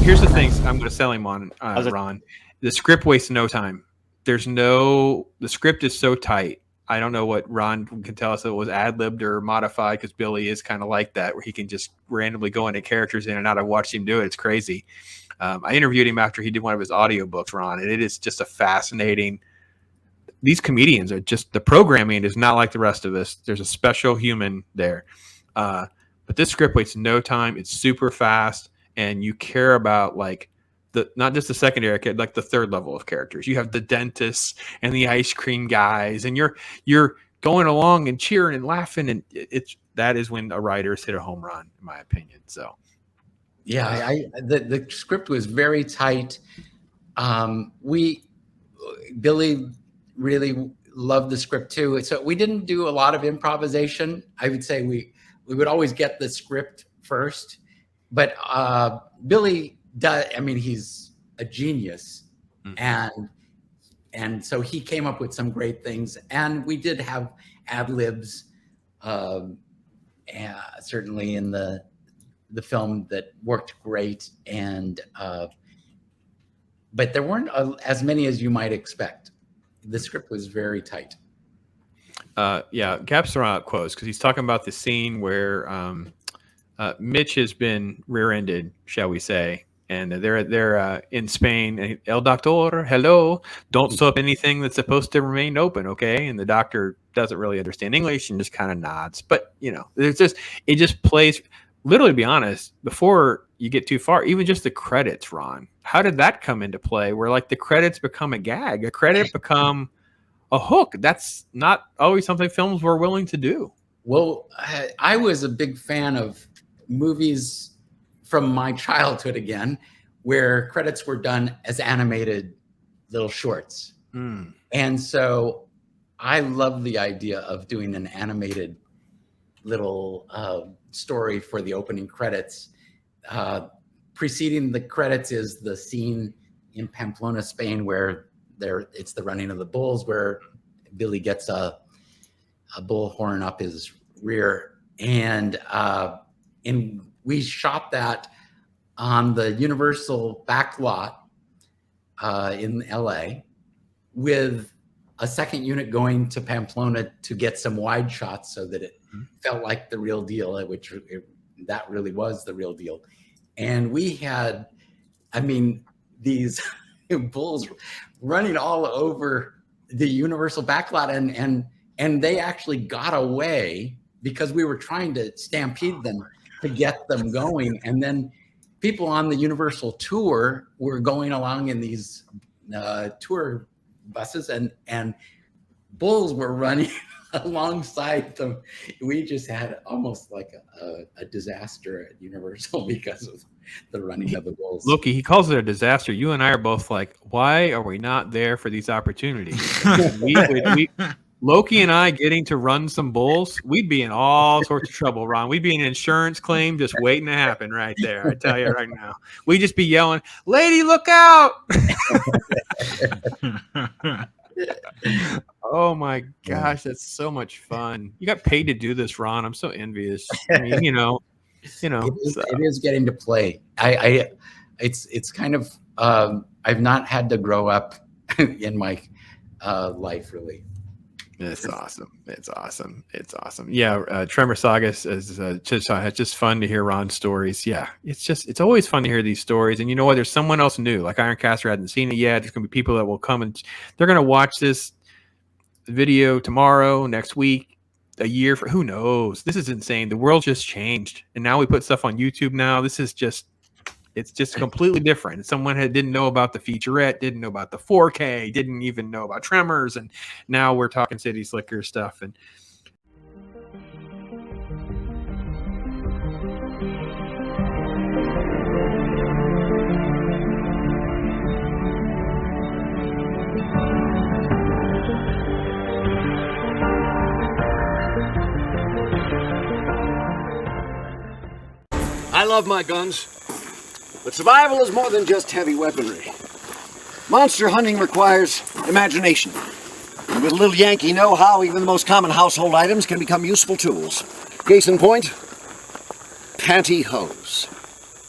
Here's the thing I'm going to sell him on, Ron. The script wastes no time. The script is so tight. I don't know what Ron can tell us if it was ad-libbed or modified, because Billy is kind of like that, where he can just randomly go into characters in and out. I've watched him do it. It's crazy. I interviewed him after he did one of his audiobooks, Ron, and it is just a fascinating. These comedians are just, the programming is not like the rest of us. There's a special human there. But this script wastes no time. It's super fast, and you care about not just the secondary, like the third level of characters. You have the dentists and the ice cream guys, and you're going along and cheering and laughing, and that is when a writer's hit a home run, in my opinion. So, yeah, the script was very tight. Billy really loved the script too, so we didn't do a lot of improvisation. I would say we would always get the script first, but Billy does. I mean, he's a genius, and so he came up with some great things, and we did have ad libs, certainly in the film that worked great, and but there weren't as many as you might expect. The script was very tight. Gap's throwing out quotes because he's talking about the scene where Mitch has been rear-ended, shall we say, and they're in Spain. El doctor, hello, don't stop anything that's supposed to remain open, okay? And the doctor doesn't really understand English and just kind of nods. But it just plays. Literally, to be honest, before you get too far, even just the credits, Ron, how did that come into play? Where the credits become a gag, a credit become a hook. That's not always something films were willing to do. Well, I was a big fan of movies from my childhood again, where credits were done as animated little shorts. And so I love the idea of doing an animated little story for the opening credits. Preceding the credits is the scene in Pamplona, Spain, where it's the running of the bulls, where Billy gets a bullhorn up his rear, and we shot that on the Universal backlot in LA, with a second unit going to Pamplona to get some wide shots so that it felt like the real deal, that really was the real deal. And we had, these bulls running all over the Universal backlot, and they actually got away because we were trying to stampede them to get them going. And then people on the Universal tour were going along in these tour buses, and bulls were running alongside them. We just had almost like a disaster at Universal because of the running of the bulls. Loki, he calls it a disaster. You and I are both like, why are we not there for these opportunities? Loki and I getting to run some bulls, we'd be in all sorts of trouble, Ron. We'd be an insurance claim just waiting to happen right there. I tell you right now. We'd just be yelling, "Lady, look out!" Oh my gosh, that's so much fun. You got paid to do this, Ron. I'm so envious. I mean, it is getting to play. It's kind of I've not had to grow up in my life, really. It's awesome. It's awesome. Yeah, Tremor Sagas is just fun to hear Ron's stories. Yeah, it's always fun to hear these stories. And you know what? There's someone else new. Like IRONCASTER hasn't seen it yet. There's going to be people that will come and they're going to watch this video tomorrow, next week, a year. For who knows? This is insane. The world just changed, and now we put stuff on YouTube. Now this is it's just completely different. Someone didn't know about the featurette, didn't know about the 4K, didn't even know about Tremors, and now we're talking City Slicker stuff. And I love my guns. But survival is more than just heavy weaponry. Monster hunting requires imagination. And with a little Yankee know-how, even the most common household items can become useful tools. Case in point, pantyhose.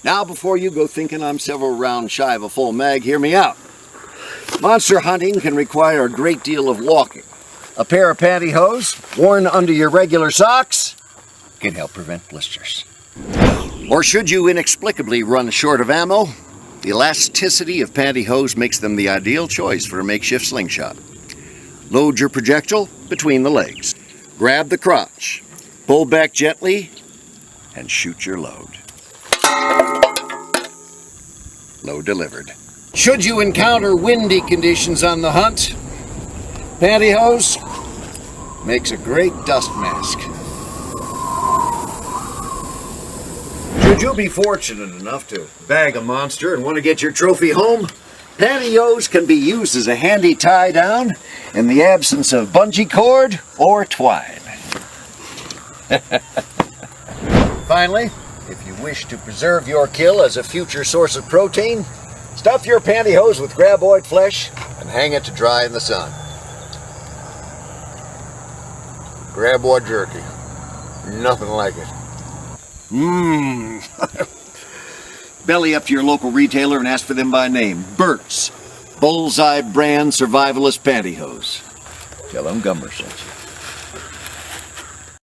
Now, before you go thinking I'm several rounds shy of a full mag, hear me out. Monster hunting can require a great deal of walking. A pair of pantyhose worn under your regular socks can help prevent blisters. Or should you inexplicably run short of ammo, the elasticity of pantyhose makes them the ideal choice for a makeshift slingshot. Load your projectile between the legs. Grab the crotch, pull back gently, and shoot your load. Load delivered. Should you encounter windy conditions on the hunt, pantyhose makes a great dust mask. Should you be fortunate enough to bag a monster and want to get your trophy home, pantyhose can be used as a handy tie down in the absence of bungee cord or twine. Finally, if you wish to preserve your kill as a future source of protein, stuff your pantyhose with graboid flesh and hang it to dry in the sun. Graboid jerky. Nothing like it. Belly up to your local retailer and ask for them by name. Bert's Bullseye brand survivalist pantyhose. Tell them Gummer sent you.